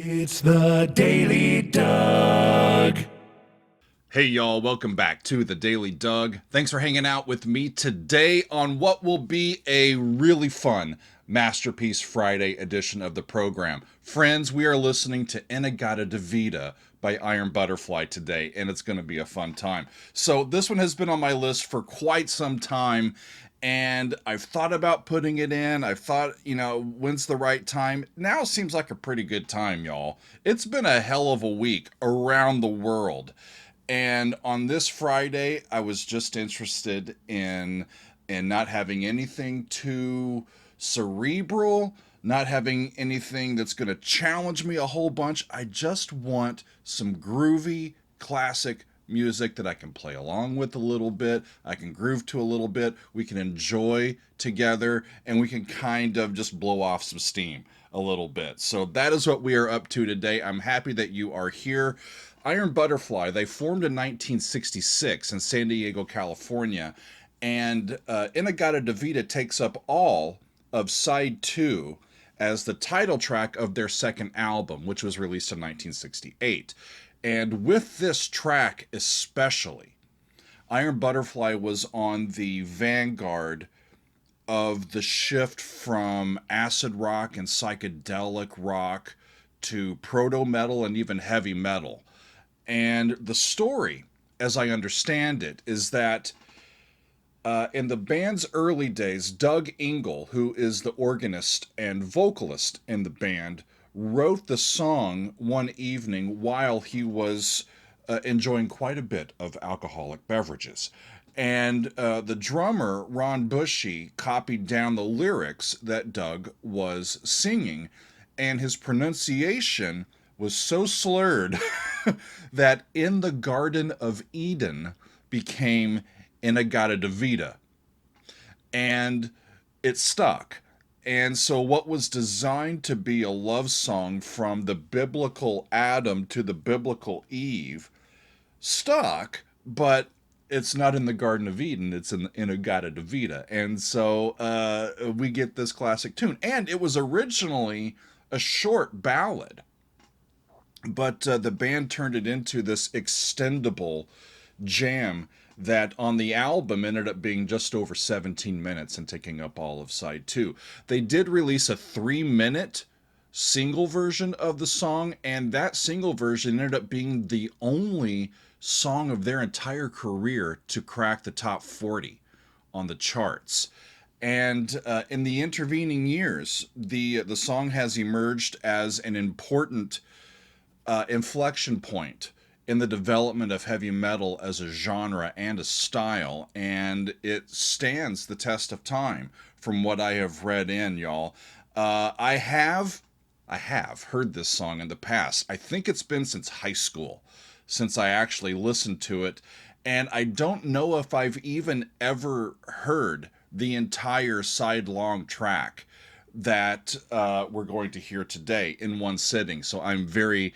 It's the Daily Doug. Hey y'all, welcome back to the Daily Doug. Thanks for hanging out with me today on what will be a really fun Masterpiece Friday edition of the program. Friends, we are listening to In-A-Gadda-Da-Vida by Iron Butterfly today, and it's going to be a fun time. So this one has been on my list for quite some time, and I've thought about putting it in. I've thought, when's the right time? Now seems like a pretty good time, y'all. It's been a hell of a week around the world. And on this Friday, I was just interested in not having anything too cerebral, not having anything that's going to challenge me a whole bunch. I just want some groovy, classic music that I can play along with a little bit. I can groove to a little bit. We can enjoy together, and we can kind of just blow off some steam a little bit. So that is what we are up to today. I'm happy that you are here. Iron Butterfly, they formed in 1966 in San Diego, California, and In-A-Gadda-Da-Vida takes up all of side 2 as the title track of their second album, which was released in 1968. And with this track especially, Iron Butterfly was on the vanguard of the shift from acid rock and psychedelic rock to proto-metal and even heavy metal. And the story, as I understand it, is that in the band's early days, Doug Ingle, who is the organist and vocalist in the band, wrote the song one evening while he was enjoying quite a bit of alcoholic beverages. And the drummer, Ron Bushy, copied down the lyrics that Doug was singing, and his pronunciation was so slurred that In the Garden of Eden became In-A-Gadda-Da-Vida. And it stuck. And so what was designed to be a love song from the biblical Adam to the biblical Eve stuck, but it's not in the Garden of Eden, it's in In-A-Gadda-Da-Vida. And so we get this classic tune. And it was originally a short ballad, but the band turned it into this extendable jam that on the album ended up being just over 17 minutes and taking up all of side 2. They did release a 3-minute single version of the song, and that single version ended up being the only song of their entire career to crack the top 40 on the charts. And in the intervening years, the song has emerged as an important inflection point in the development of heavy metal as a genre and a style, and it stands the test of time from what I have read in, y'all. I have heard this song in the past. I think it's been since high school since I actually listened to it, and I don't know if I've even ever heard the entire sidelong track that we're going to hear today in one sitting. So I'm very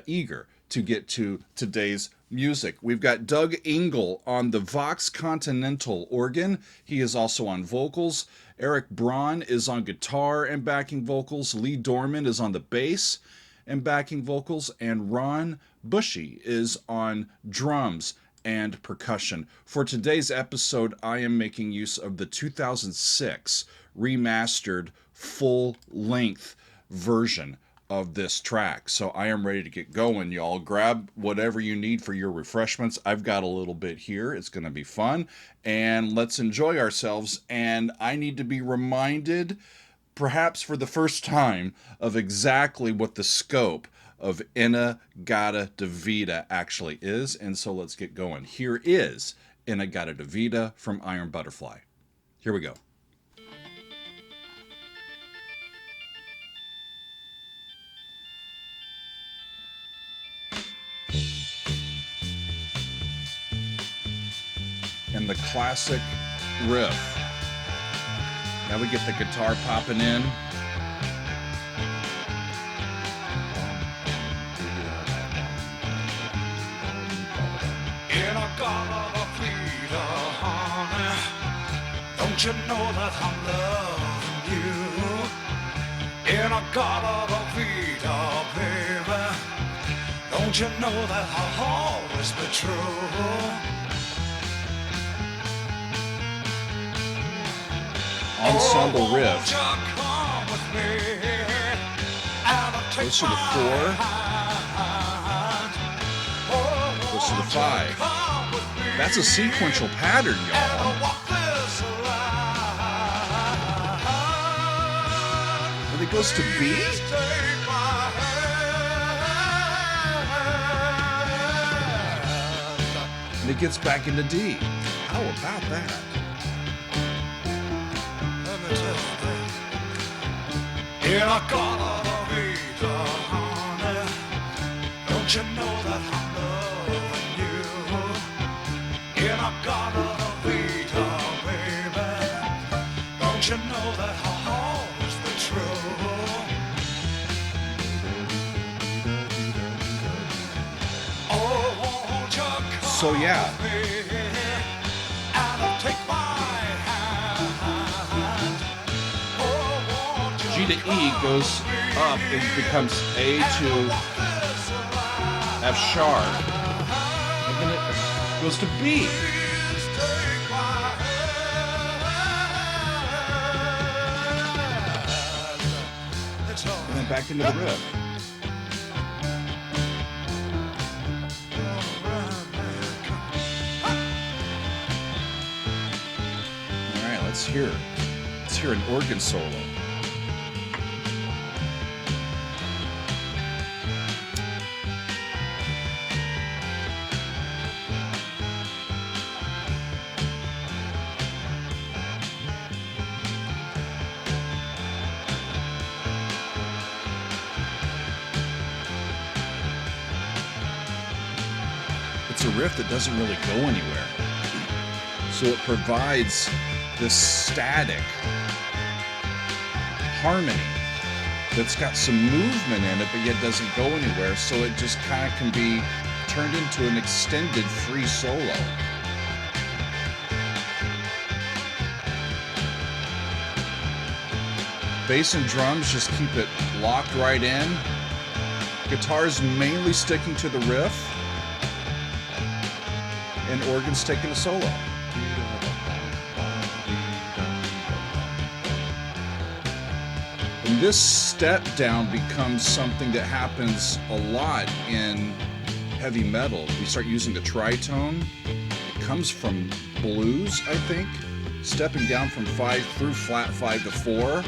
eager to get to today's music. We've got Doug Ingle on the Vox Continental organ. He is also on vocals. Eric Braun is on guitar and backing vocals. Lee Dorman is on the bass and backing vocals. And Ron Bushy is on drums and percussion. For today's episode, I am making use of the 2006 remastered full-length version of this track. So I am ready to get going, y'all. Grab whatever you need for your refreshments. I've got a little bit here. It's going to be fun, and let's enjoy ourselves. And I need to be reminded, perhaps for the first time, of exactly what the scope of In-A-Gadda-Da-Vida actually is. And so let's get going. Here is In-A-Gadda-Da-Vida from Iron Butterfly. Here we go. And the classic riff. Now we get the guitar popping in. In-A-Gadda-Da-Vida, honey, don't you know that I'm loving you? In-A-Gadda-Da-Vida, baby. Don't you know that I'll always be true? Ensemble riff. Won't you come with me? And I'll take Goes to the my 4. hand. Oh, Goes to the won't you 5. come with me? That's a sequential pattern, And y'all. I'll walk this line. And it goes to B. Please take my hand. And it gets back into D. How about that? Let me tell you that. In-A-Gadda-Da-Vida, honey. Don't you know that I'm loving you? In-A-Gadda-Da-Vida, baby. Don't you know that I'll always be true? Oh, won't you come So, yeah. with me? And I'll take my hand. Oh, won't you G to E goes up. It becomes A to F sharp. And then it goes to B. please take my hand? It's all And then back into the riff. All right, let's hear it. Let's hear an organ solo. It's a riff that doesn't really go anywhere. So it provides this static harmony that's got some movement in it, but yet doesn't go anywhere. So it just kind of can be turned into an extended free solo. Bass and drums just keep it locked right in. Guitar's mainly sticking to the riff. And organ's taking a solo. And this step down becomes something that happens a lot in heavy metal. We start using the tritone. It comes from blues, I think. Stepping down from 5 through flat 5 to 4.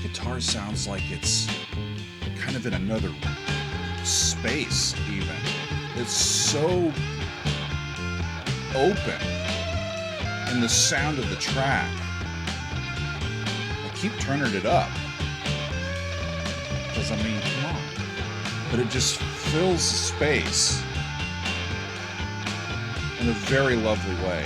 Guitar sounds like it's kind of in another space even. It's so open in the sound of the track. I keep turning it up because, I mean, come on. But it just fills the space in a very lovely way.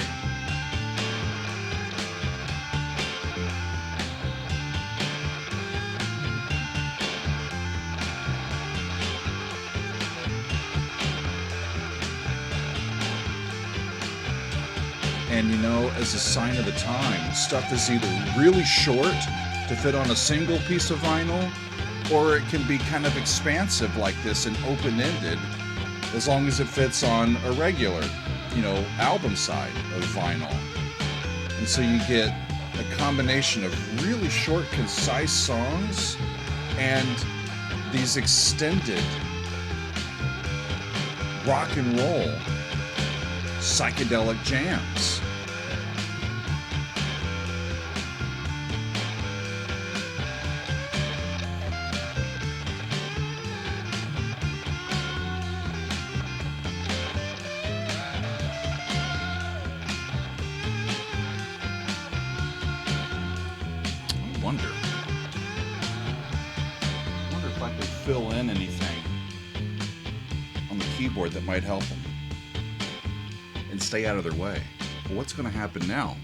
And you know, as a sign of the time, stuff is either really short to fit on a single piece of vinyl, or it can be kind of expansive like this and open-ended, as long as it fits on a regular, you know, album side of vinyl. And so you get a combination of really short, concise songs and these extended rock and roll psychedelic jams. I wonder if I could fill in anything on the keyboard that might help them and stay out of their way. Well, what's going to happen now?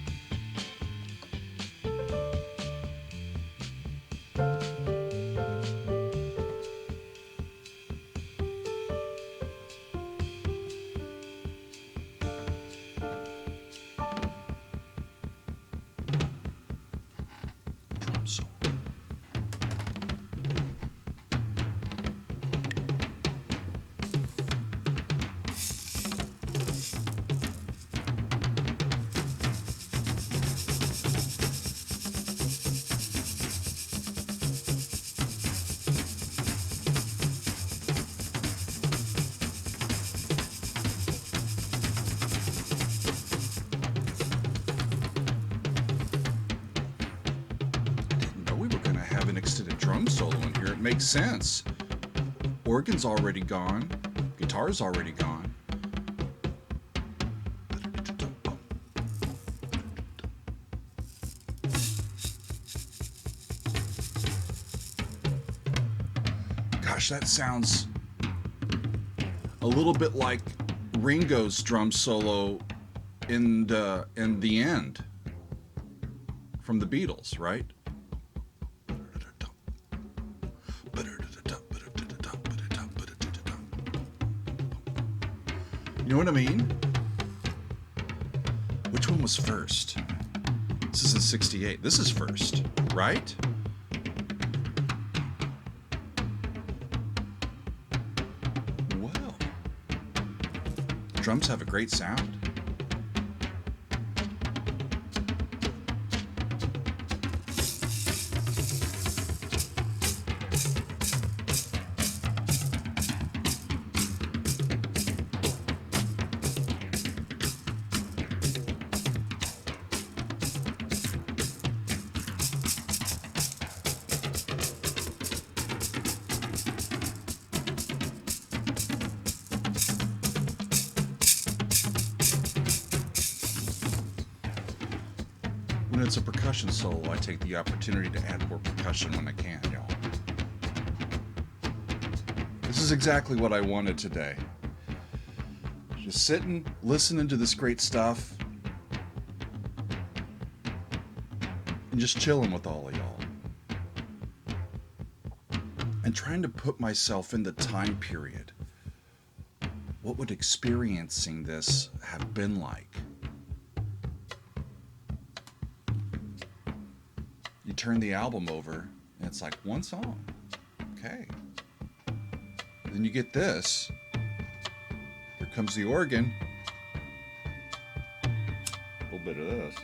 Drum solo. We were going to have an extended drum solo in here. It makes sense. Organ's already gone. Guitar's already gone. Gosh, that sounds a little bit like Ringo's drum solo in the end from the Beatles, right? You know what I mean? Which one was first? This is in 68. This is first, right? Well, drums have a great sound. When it's a percussion solo, I take the opportunity to add more percussion when I can, y'all. This is exactly what I wanted today. Just sitting, listening to this great stuff, and just chilling with all of y'all. And trying to put myself in the time period. What would experiencing this have been like? You turn the album over, and it's like one song. Okay. Then you get this. Here comes the organ. A little bit of this.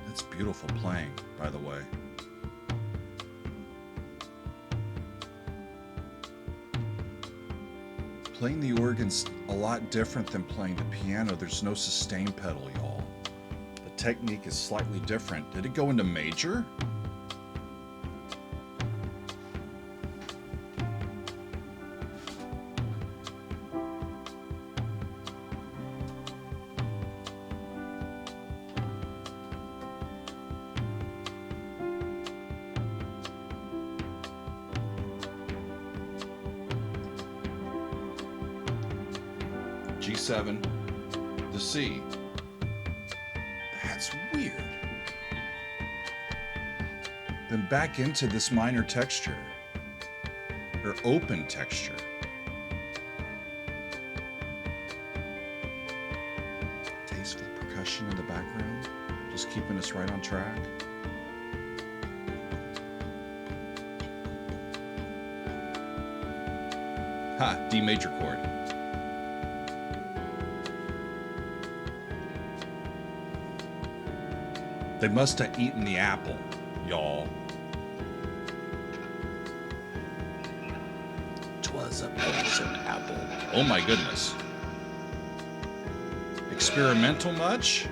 That's beautiful playing, by the way. Playing the organ's a lot different than playing the piano. There's no sustain pedal, y'all. The technique is slightly different. Did it go into major? G7 to C. That's weird. Then back into this minor texture, or open texture. Tasteful percussion. percussion in the background, just keeping us right on track. Ha, D major chord. They must have eaten the apple, y'all. 'Twas a poison apple. Oh my goodness. Experimental much?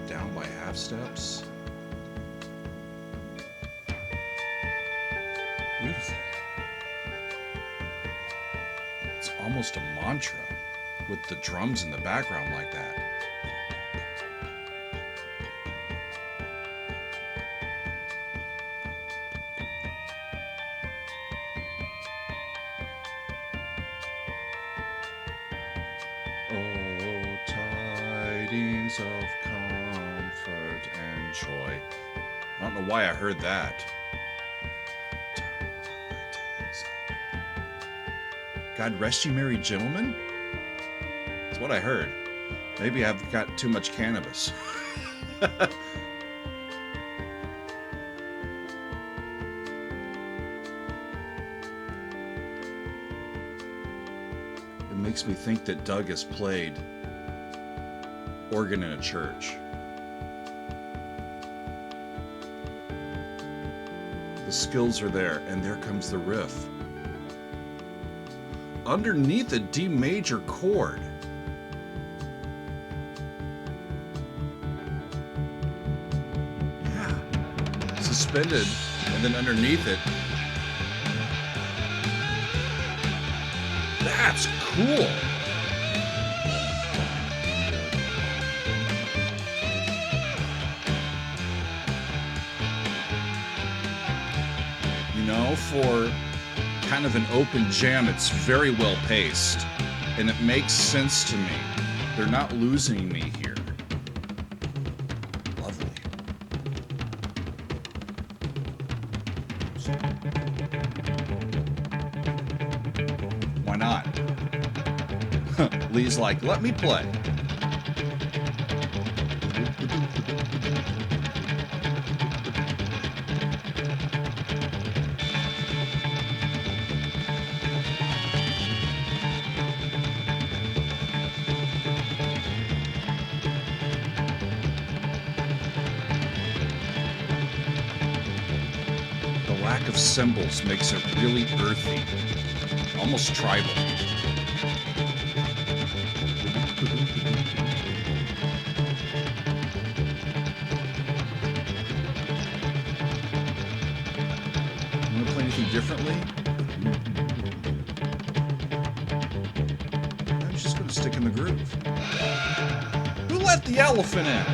Down by half steps. Beautiful. It's almost a mantra with the drums in the background like that. Oh, tidings of comfort and joy. I don't know why I heard that. God rest you, merry gentlemen? That's what I heard. Maybe I've got too much cannabis. It makes me think that Doug has played organ in a church. The skills are there, and there comes the riff. Underneath a D major chord. Yeah. Suspended, and then underneath it. That's cool. You know, for kind of an open jam, it's very well paced, and it makes sense to me. They're not losing me here. Lovely. Why not? Lee's like, let me play. Lack of cymbals makes it really earthy, almost tribal. You want to play anything differently? I'm just going to stick in the groove. Who let the elephant in?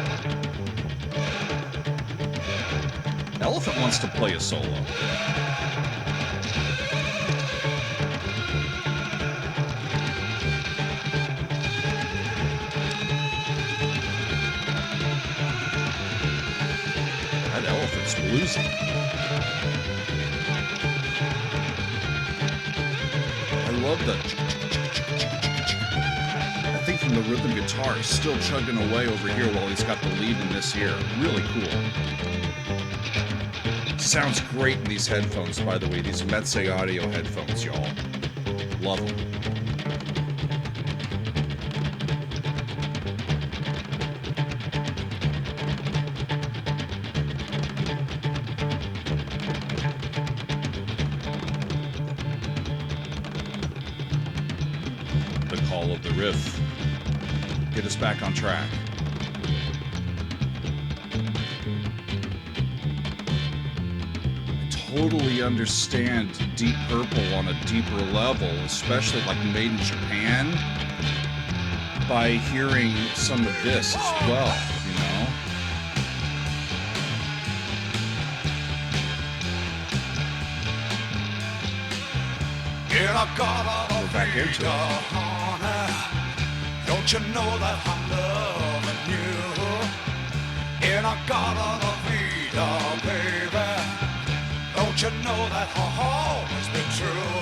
Elephant wants to play a solo. That elephant's bluesy. I love the... I think from the rhythm guitar, he's still chugging away over here while he's got the lead in this here. Really cool. Sounds great in these headphones, by the way. These Metsei Audio headphones, y'all. Love them. The call of the riff. Get us back on track. Totally understand Deep Purple on a deeper level, especially like made in Japan, by hearing some of this as well, you know? We're back into it. Don't you know that I'm loving you? In a In-A-Gadda-Da-Vida, baby. Don't you know that always been true?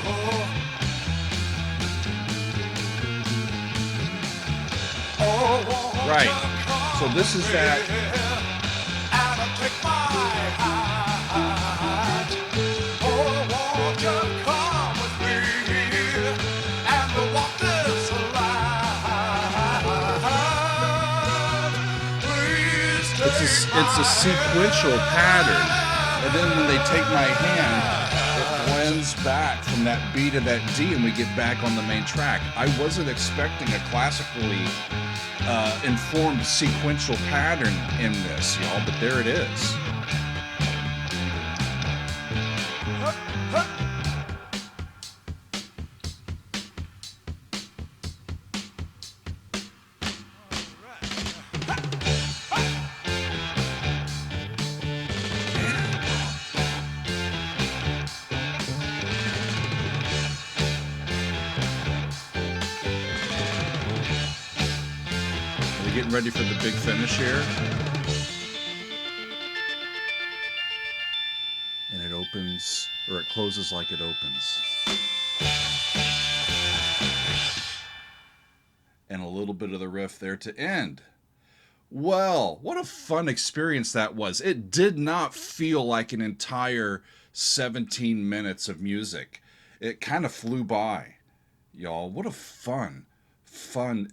Oh, won't Right. you come So this is with that. me and take my hand? Oh, won't you come with me and we'll walk this line? Please It's a sequential pattern, and then when they take my hand, it blends back from that B to that D, and we get back on the main track. I wasn't expecting a classically informed sequential pattern in this, y'all, but there it is. Are we getting ready for the big finish here? And it opens, or it closes like it opens. And a little bit of the riff there to end. Well, what a fun experience that was. It did not feel like an entire 17 minutes of music. It kind of flew by. Y'all, what a fun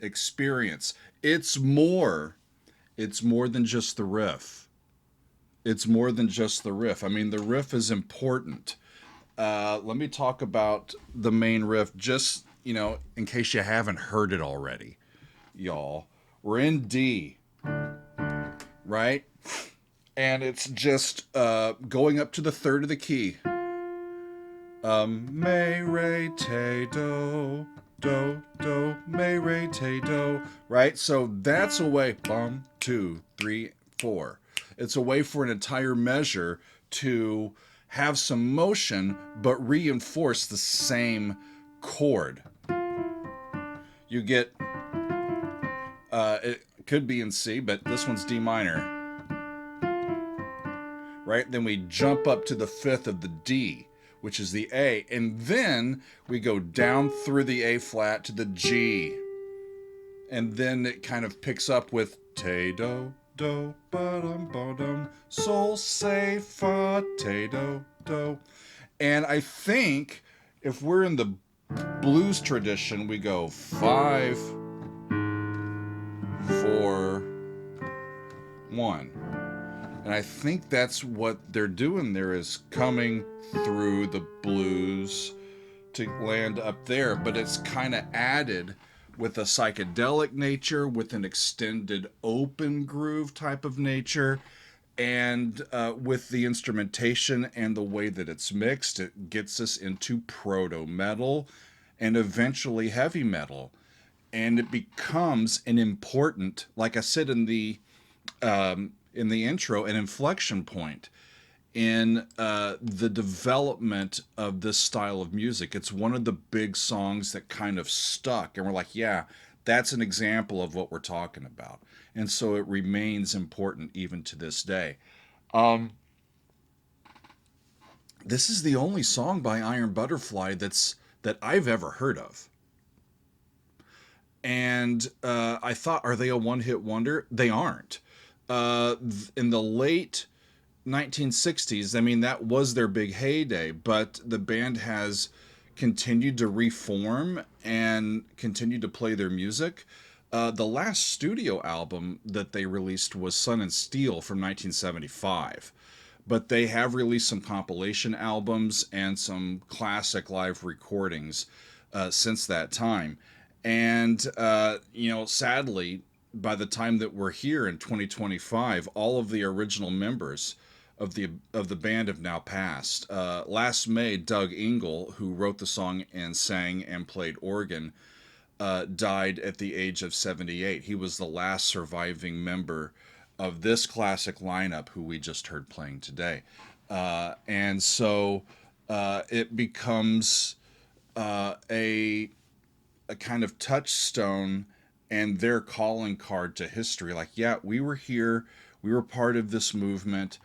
experience. It's more than just the riff. It's more than just the riff. I mean, the riff is important. Let me talk about the main riff just, in case you haven't heard it already, y'all. We're in D, right? And it's just going up to the third of the key. Me, re, te, do, do, do, me, re, te, do. Right? So that's a way. 1, 2, 3, 4. It's a way for an entire measure to have some motion, but reinforce the same chord. You get, it could be in C, but this one's D minor. Right? Then we jump up to the fifth of the D, which is the A, and then we go down through the A flat to the G. And then it kind of picks up with te, do, do, ba-dum, ba-dum, sol, se, fa, te, do, do. And I think if we're in the blues tradition, we go 5, 4, 1. And I think that's what they're doing there, is coming through the blues to land up there. But it's kind of added with a psychedelic nature, with an extended open groove type of nature. And with the instrumentation and the way that it's mixed, it gets us into proto-metal and eventually heavy metal. And it becomes an important, like I said in the intro, an inflection point in the development of this style of music. It's one of the big songs that kind of stuck, and we're like, yeah, that's an example of what we're talking about. And so it remains important even to this day. This is the only song by Iron Butterfly that I've ever heard of. And I thought, are they a one-hit wonder? They aren't. In the late 1960s, I mean, that was their big heyday, but the band has continued to reform and continued to play their music. The last studio album that they released was Sun and Steel from 1975, but they have released some compilation albums and some classic live recordings since that time. And, sadly, by the time that we're here in 2025, all of the original members of the band have now passed. Last May, Doug Ingle, who wrote the song and sang and played organ, died at the age of 78. He was the last surviving member of this classic lineup who we just heard playing today. And so it becomes a kind of touchstone and their calling card to history. Like, yeah, we were here, We were part of this movement,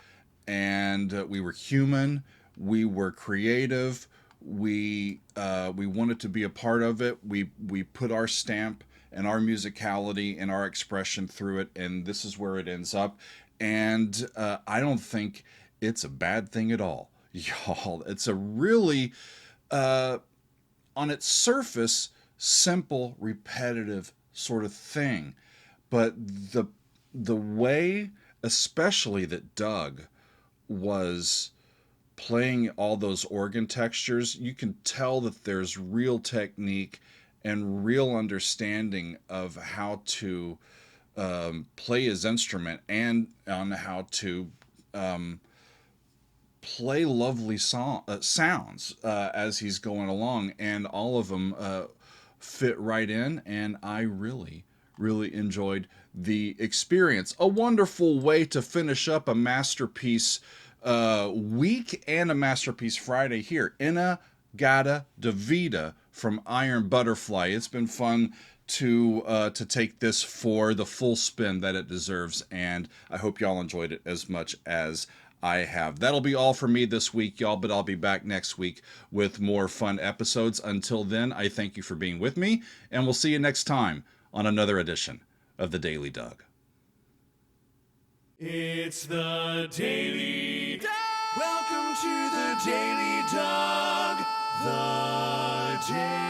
and we were human. We were creative. We wanted to be a part of it. We put our stamp and our musicality and our expression through it, and this is where it ends up. And I don't think it's a bad thing at all, y'all. It's a really, on its surface, simple, repetitive sort of thing, but the way, especially that Doug was playing all those organ textures, you can tell that there's real technique and real understanding of how to play his instrument and on how to play lovely sounds as he's going along, and all of them fit right in. And I really enjoyed the experience. A wonderful way to finish up a masterpiece week and a masterpiece Friday here. In-A-Gadda-Da-Vida from Iron Butterfly. It's been fun to take this for the full spin that it deserves, and I hope y'all enjoyed it as much as I have. That'll be all for me this week, y'all, but I'll be back next week with more fun episodes. Until then, I thank you for being with me, and we'll see you next time on another edition of The Daily Doug. It's the Daily Doug. Welcome to the Daily Doug. The Daily